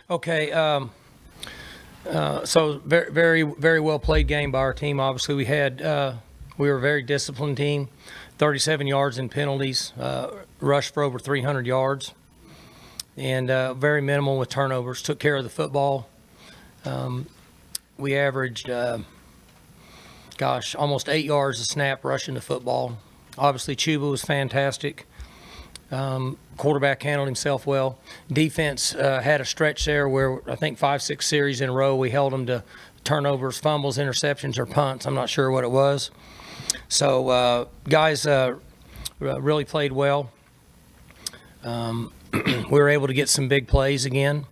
Okay. So very, very, very well played game by our team. Obviously, we were a very disciplined team. 37 yards in penalties, rushed for over 300 yards, and very minimal with turnovers. Took care of the football. We averaged, almost 8 yards a snap rushing the football. Obviously, Chuba was fantastic. Quarterback handled himself well. Defense had a stretch there where I think 5-6 series in a row we held them to turnovers, fumbles, interceptions, or punts. I'm not sure what it was. So guys really played well. We were able to get some big plays again,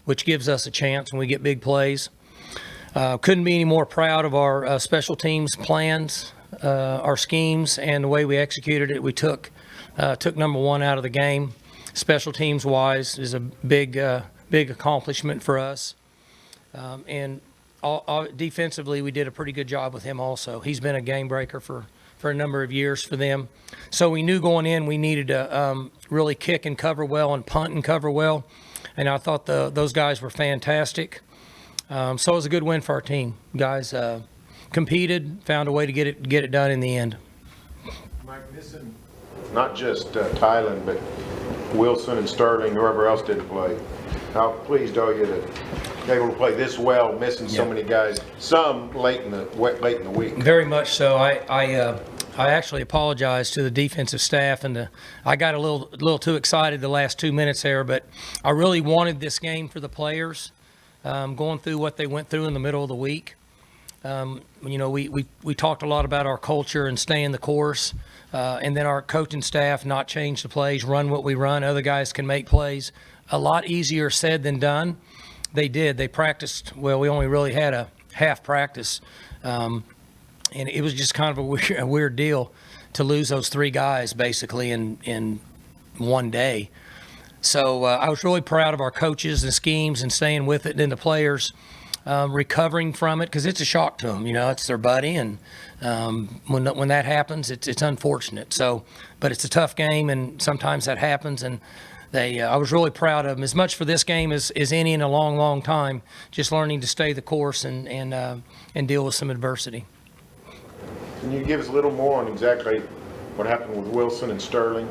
which gives us a chance when we get big plays. Couldn't be any more proud of our special teams plans, our schemes, and the way we executed it. We took number one out of the game. Special teams wise is a big accomplishment for us. And defensively, we did a pretty good job with him also. He's been a game breaker for a number of years for them. So we knew going in we needed to really kick and cover well and punt and cover well. And I thought those guys were fantastic. So it was a good win for our team. Guys competed, found a way to get it done in the end. Mike, missing not just Tylen, but Wilson and Sterling, whoever else didn't play. How pleased are you that you're able to play this well, missing so many guys, some late in the week? Very much so. I actually apologize to the defensive staff, and I got a little too excited the last 2 minutes there, but I really wanted this game for the players, going through what they went through in the middle of the week. We talked a lot about our culture and staying the course, and then our coaching staff not change the plays, run what we run. Other guys can make plays. A lot easier said than done. They did. They practiced. Well, we only really had a half practice, and it was just kind of a weird deal to lose those three guys basically in one day. So I was really proud of our coaches and schemes and staying with it, and then the players recovering from it, because it's a shock to them. It's their buddy, and when that happens, it's unfortunate. So, but it's a tough game, and sometimes that happens. And I was really proud of them, as much for this game as any in a long, long time. Just learning to stay the course and deal with some adversity. Can you give us a little more on exactly what happened with Wilson and Sterling?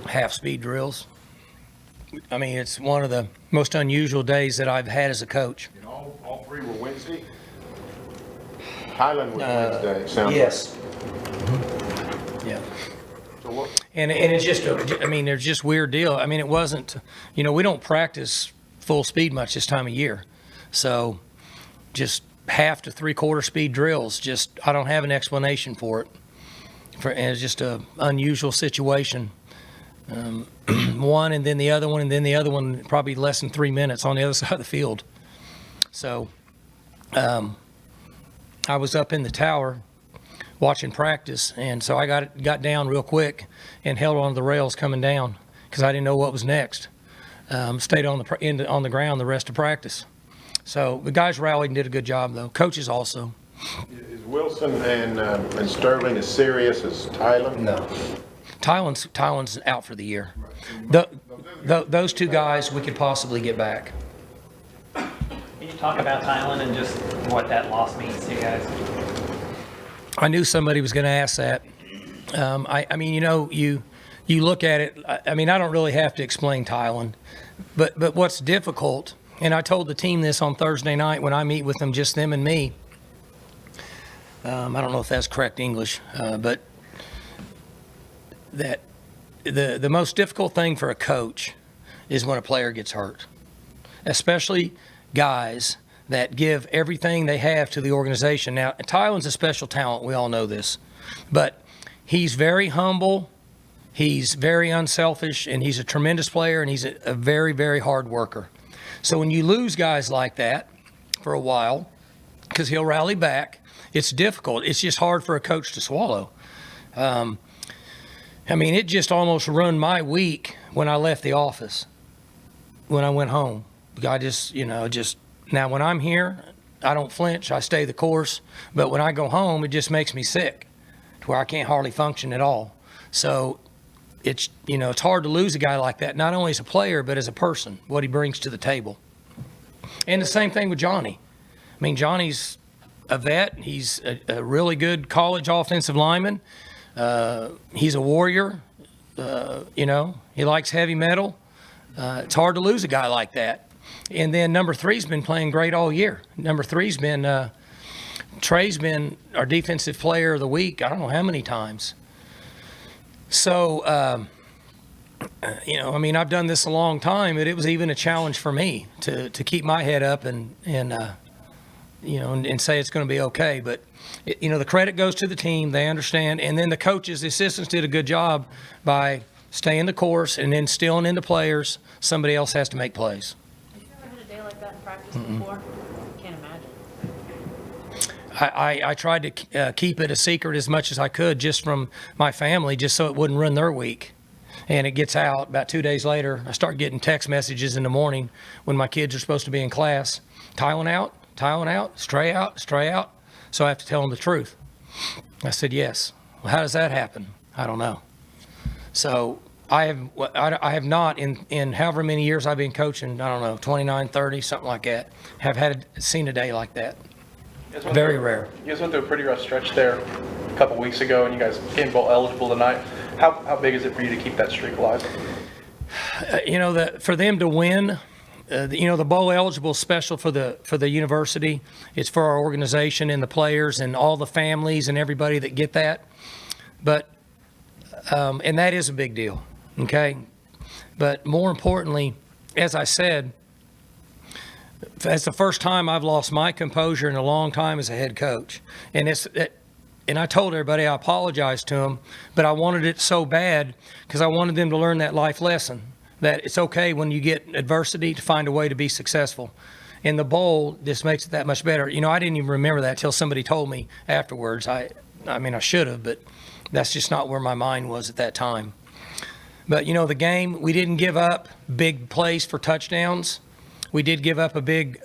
Half-speed drills. I mean, it's one of the most unusual days that I've had as a coach. And all three were Wednesday? Highland was Wednesday, it sounds yes. like. Mm-hmm. Yeah. So what? And it's just, there's just weird deal. I mean, it wasn't, we don't practice full speed much this time of year. So just half to three-quarter speed drills, I don't have an explanation for it. And it's just an unusual situation. One and then the other one, and then the other one probably less than 3 minutes on the other side of the field. So I was up in the tower watching practice, and so I got down real quick and held on to the rails coming down because I didn't know what was next. Stayed on the ground the rest of practice. So the guys rallied and did a good job, though. Coaches also. Is Wilson and Sterling as serious as Tylen? No. Tylen's out for the year. Those two guys we could possibly get back. Can you talk about Tylen and just what that loss means to you guys? I knew somebody was going to ask that. You look at it. I don't really have to explain Tylen, but what's difficult, and I told the team this on Thursday night when I meet with them, just them and me. I don't know if that's correct English, but that the most difficult thing for a coach is when a player gets hurt, especially guys that give everything they have to the organization. Now, Tylen's a special talent. We all know this. But he's very humble, he's very unselfish, and he's a tremendous player, and he's a very, very hard worker. So when you lose guys like that for a while, because he'll rally back, it's difficult. It's just hard for a coach to swallow. It just almost ruined my week when I left the office, when I went home. I just now when I'm here, I don't flinch. I stay the course. But when I go home, it just makes me sick to where I can't hardly function at all. So it's it's hard to lose a guy like that, not only as a player, but as a person, what he brings to the table. And the same thing with Johnny. I mean, Johnny's a vet. He's a really good college offensive lineman. He's a warrior. He likes heavy metal. It's hard to lose a guy like that. And then number 3's been playing great all year. Number 3's been, Trey's been our defensive player of the week, I don't know how many times. So, I've done this a long time, but it was even a challenge for me to keep my head up and say it's going to be okay. But, the credit goes to the team. They understand. And then the coaches, the assistants did a good job by staying the course and instilling into players. Somebody else has to make plays. Have you ever had a day like that in practice before? Can't imagine. I tried to keep it a secret as much as I could just from my family, just so it wouldn't ruin their week. And it gets out about 2 days later. I start getting text messages in the morning when my kids are supposed to be in class. Tylen out, stray out. So I have to tell them the truth. I said, yes. Well, how does that happen? I don't know. So I have not, in however many years I've been coaching, I don't know, 29, 30, something like that, have seen a day like that. Very rare. You guys went through a pretty rough stretch there a couple weeks ago, and you guys came bowl eligible tonight. How big is it for you to keep that streak alive? For them to win, the bowl eligible is special for the university. It's for our organization and the players and all the families and everybody that get that. But and that is a big deal, okay? But more importantly, as I said, it's the first time I've lost my composure in a long time as a head coach. And I told everybody I apologized to them, but I wanted it so bad because I wanted them to learn that life lesson, that it's okay when you get adversity to find a way to be successful. In the bowl, this makes it that much better. I didn't even remember that till somebody told me afterwards. I should have, but that's just not where my mind was at that time. But, the game, we didn't give up big plays for touchdowns. We did give up a big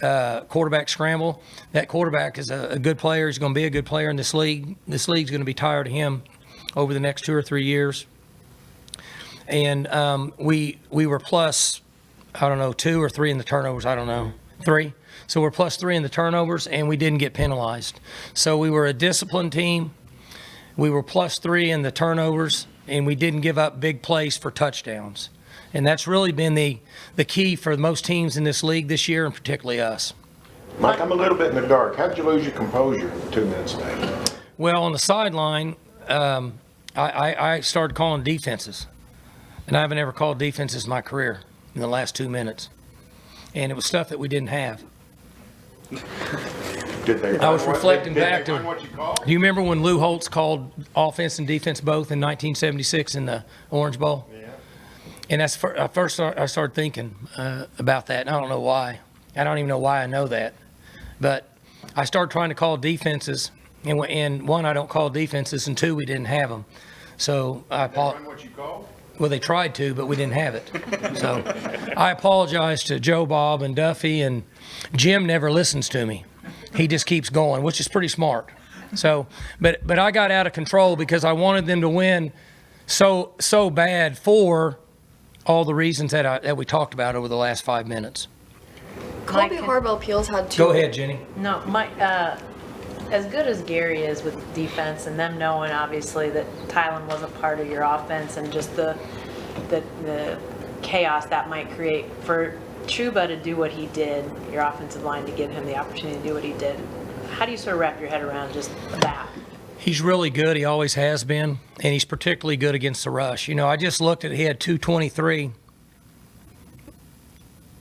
quarterback scramble. That quarterback is a good player. He's going to be a good player in this league. This league's going to be tired of him over the next 2 or 3 years. And we were plus, 2 or 3 in the turnovers. 3. So we're plus 3 in the turnovers, and we didn't get penalized. So we were a disciplined team. We were plus 3 in the turnovers, and we didn't give up big plays for touchdowns. And that's really been the key for most teams in this league this year, and particularly us. Mike, I'm a little bit in the dark. How'd you lose your composure in 2 minutes there? Well, on the sideline, I started calling defenses. And I haven't ever called defenses in my career in the last 2 minutes. And it was stuff that we didn't have. I was reflecting back to, do you remember when Lou Holtz called offense and defense both in 1976 in the Orange Bowl? Yeah. And that's first I started thinking about that, and I don't know why. I don't even know why I know that. But I started trying to call defenses, and one, I don't call defenses, and 2, we didn't have them. So I apologize. What you call? Well, they tried to, but we didn't have it. So I apologize to Joe, Bob, and Duffy, and Jim never listens to me. He just keeps going, which is pretty smart. So, but I got out of control because I wanted them to win so bad for all the reasons that we talked about over the last 5 minutes. Colby Harbell Peels had 2. Go ahead, Jenny. No, as good as Gary is with defense and them knowing obviously that Tylen wasn't part of your offense and just the chaos that might create for Chuba to do what he did, your offensive line to give him the opportunity to do what he did. How do you sort of wrap your head around just that? He's really good. He always has been, and he's particularly good against the rush. I just looked at it. He had 223,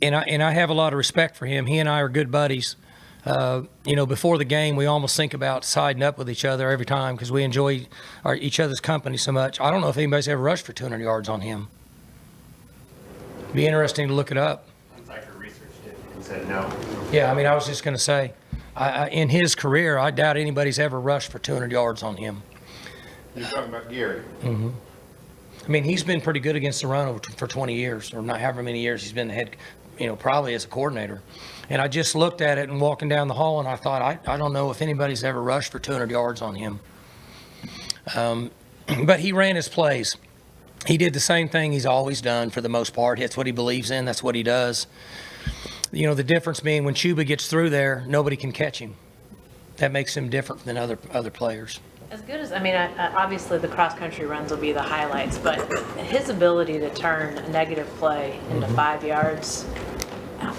and I have a lot of respect for him. He and I are good buddies. Before the game, we almost think about siding up with each other every time because we enjoy each other's company so much. I don't know if anybody's ever rushed for 200 yards on him. It'd be interesting to look it up. Cypher researched it and said no. Yeah, I was just going to say, in his career, I doubt anybody's ever rushed for 200 yards on him. You're talking about Gary. Mm-hmm. He's been pretty good against the run for 20 years, or not however many years he's been the head, probably as a coordinator. And I just looked at it and walking down the hall, and I thought, I don't know if anybody's ever rushed for 200 yards on him. But he ran his plays. he did the same thing he's always done for the most part. That's what he believes in. That's what he does. You know, the difference being when Chuba gets through there, nobody can catch him. That makes him different than other players. As good as, I mean, obviously the cross-country runs will be the highlights, but his ability to turn a negative play into 5 yards,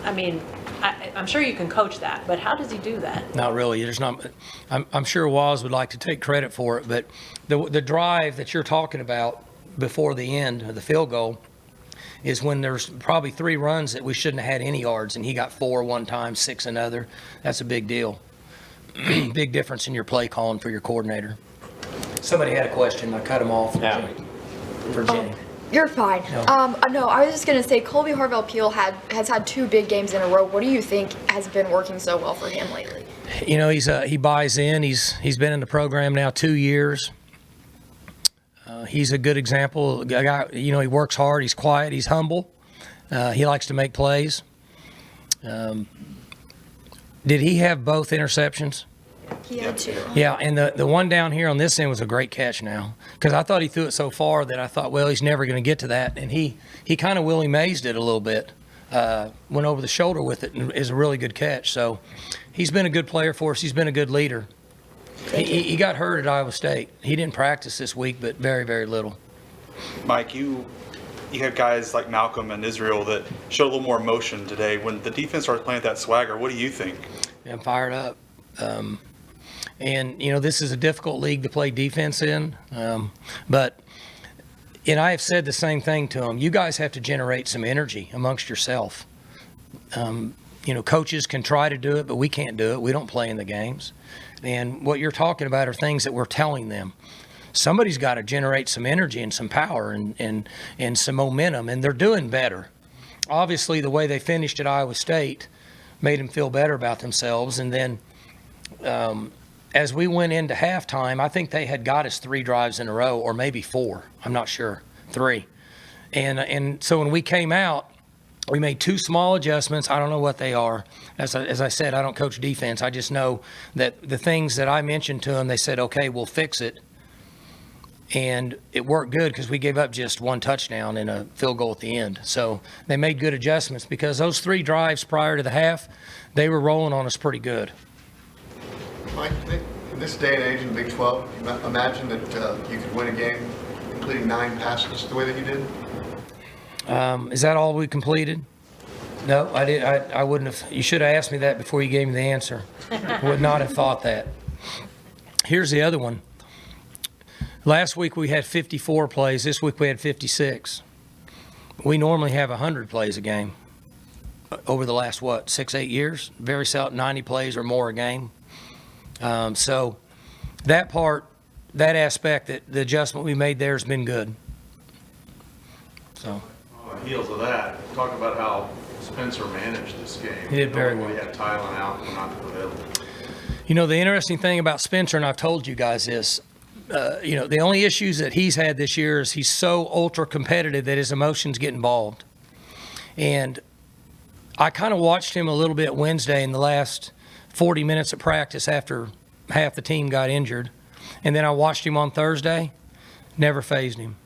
I mean, I'm sure you can coach that, but how does he do that? Not really. There's not. I'm sure Waz would like to take credit for it, but the drive that you're talking about before the end of the field goal is when there's probably 3 runs that we shouldn't have had any yards, and he got 4 one time, 6 another. That's a big deal. Big difference in your play calling for your coordinator. Somebody had a question. I cut him off for Jenny. You're fine. No, I was just gonna say Colby Harvell-Peel has had 2 big games in a row. What do you think has been working so well for him lately? You know, he buys in. He's been in the program now 2 years. He's a good example. A guy, you know, he works hard. He's quiet. He's humble. He likes to make plays. Did he have both interceptions? He had 2. Yeah, and the one down here on this end was a great catch now, because I thought he threw it so far that I thought, well, he's never going to get to that, and he kind of Willie Maysed it a little bit, went over the shoulder with it, and is a really good catch. So he's been a good player for us. He's been a good leader. He got hurt at Iowa State. He didn't practice this week, but very, very little. Mike, you have guys like Malcolm and Israel that show a little more emotion today. When the defense starts playing that swagger, what do you think? I'm fired up. And, you know, this is a difficult league to play defense in. But I have said the same thing to them. You guys have to generate some energy amongst yourself. You know, coaches can try to do it, but we can't do it. We don't play in the games. And what you're talking about are things that we're telling them. Somebody's got to generate some energy and some power and some momentum, and they're doing better. Obviously, the way they finished at Iowa State made them feel better about themselves. And then as we went into halftime, I think they had got us 3 drives in a row, or maybe 4. I'm not sure. 3. And so when we came out, we made 2 small adjustments. I don't know what they are. As I said, I don't coach defense. I just know that the things that I mentioned to them, they said, okay, we'll fix it. And it worked good because we gave up just 1 touchdown and a field goal at the end. So they made good adjustments because those 3 drives prior to the half, they were rolling on us pretty good. Mike, in this day and age in the Big 12, imagine that you could win a game completing 9 passes the way that you did? Is that all we completed? No, I did. I wouldn't have. You should have asked me that before you gave me the answer. Would not have thought that. Here's the other one. Last week we had 54 plays. This week we had 56. We normally have 100 plays a game. Over the last, 6-8 years? Very seldom, 90 plays or more a game. So that part, that aspect, that the adjustment we made there has been good. So. On the heels of that, talk about how Spencer managed this game. He did very well. We had Tylen out and not available. You know, the interesting thing about Spencer, and I've told you guys this, you know, the only issues that he's had this year is he's so ultra competitive that his emotions get involved. And I kind of watched him a little bit Wednesday in the last 40 minutes of practice after half the team got injured. And then I watched him on Thursday, never fazed him.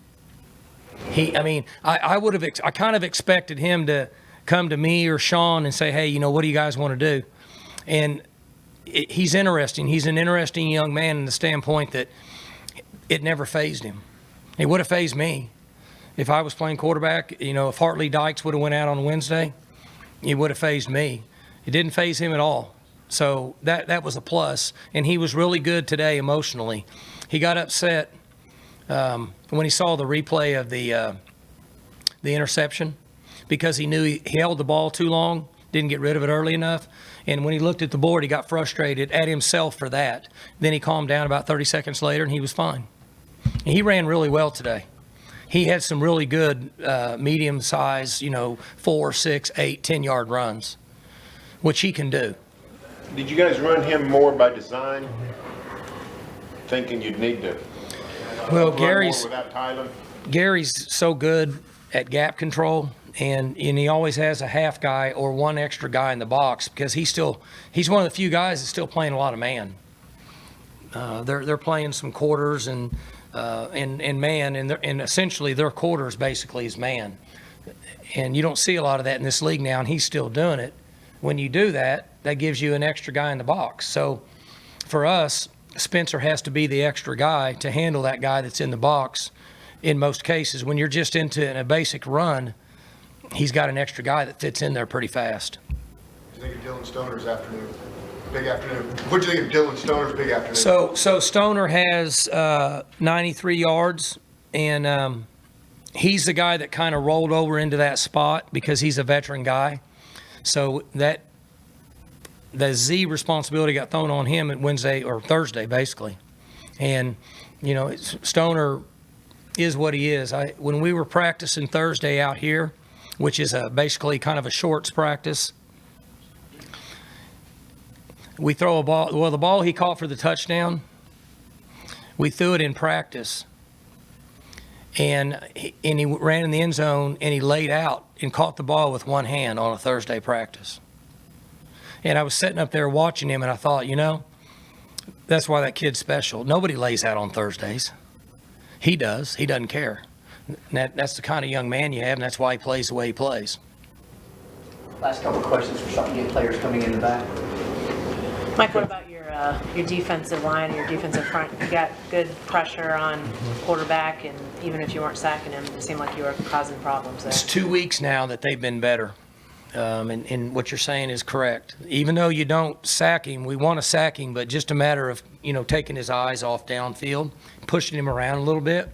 I kind of expected him to come to me or Sean and say, hey, you know, what do you guys want to do? And he's interesting. He's an interesting young man in the standpoint that it never fazed him. It would have fazed me. If I was playing quarterback, you know, if Hartley Dykes would have went out on Wednesday, it would have fazed me. It didn't faze him at all. So that was a plus. And he was really good today emotionally. He got upset when he saw the replay of the interception because he knew he held the ball too long, didn't get rid of it early enough. And when he looked at the board, he got frustrated at himself for that. Then he calmed down about 30 seconds later, and he was fine. And he ran really well today. He had some really good medium size, 4, 6, 8, 10-yard runs, which he can do. Did you guys run him more by design, thinking you'd need to Well, run Gary's more without Tylen? Gary's so good at gap control, and he always has a half guy or one extra guy in the box because he's one of the few guys that's still playing a lot of man. They're playing some quarters and and man, and essentially their quarters basically is man. And you don't see a lot of that in this league now, and he's still doing it. When you do that, that gives you an extra guy in the box. So for us, Spencer has to be the extra guy to handle that guy that's in the box in most cases. When you're just into a basic run, he's got an extra guy that fits in there pretty fast. What do you think of Dylan Stoner's afternoon? Big afternoon. What do you think of Dylan Stoner's big afternoon? So Stoner has 93 yards, and he's the guy that kind of rolled over into that spot because he's a veteran guy. So that the Z responsibility got thrown on him at Wednesday or Thursday, basically. And, you know, Stoner is what he is. When we were practicing Thursday out here, which is basically kind of a shorts practice, we throw a ball. Well, the ball he caught for the touchdown, we threw it in practice. And he ran in the end zone, and he laid out and caught the ball with one hand on a Thursday practice. And I was sitting up there watching him, and I thought, you know, that's why that kid's special. Nobody lays out on Thursdays. He does. He doesn't care. And that's the kind of young man you have, and that's why he plays the way he plays. Last couple of questions for some young players coming in the back. Mike, what about your defensive line, your defensive front? You got good pressure on quarterback, and even if you weren't sacking him, it seemed like you were causing problems there. It's 2 weeks now that they've been better. And what you're saying is correct. Even though you don't sack him, we want to sack him, but just a matter of, you know, taking his eyes off downfield, pushing him around a little bit.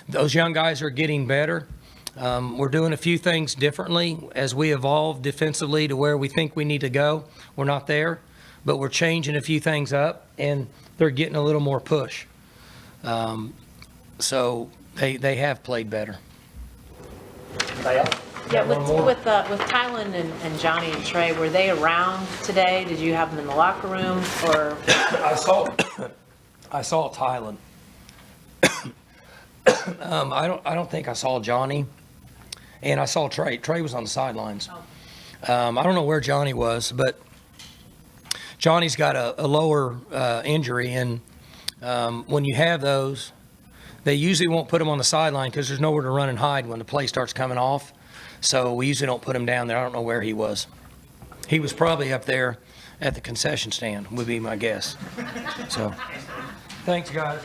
Those young guys are getting better. We're doing a few things differently as we evolve defensively to where we think we need to go. We're not there, but we're changing a few things up, and they're getting a little more push. So they have played better. Yeah, with Tylen and Johnny and Trey, were they around today? Did you have them in the locker room, or? I saw Tylen. I don't think I saw Johnny, and I saw Trey. Trey was on the sidelines. I don't know where Johnny was, but Johnny's got a lower injury, and when you have those, they usually won't put him on the sideline because there's nowhere to run and hide when the play starts coming off. So we usually don't put him down there. I don't know where he was. He was probably up there at the concession stand, would be my guess. So, thanks, guys.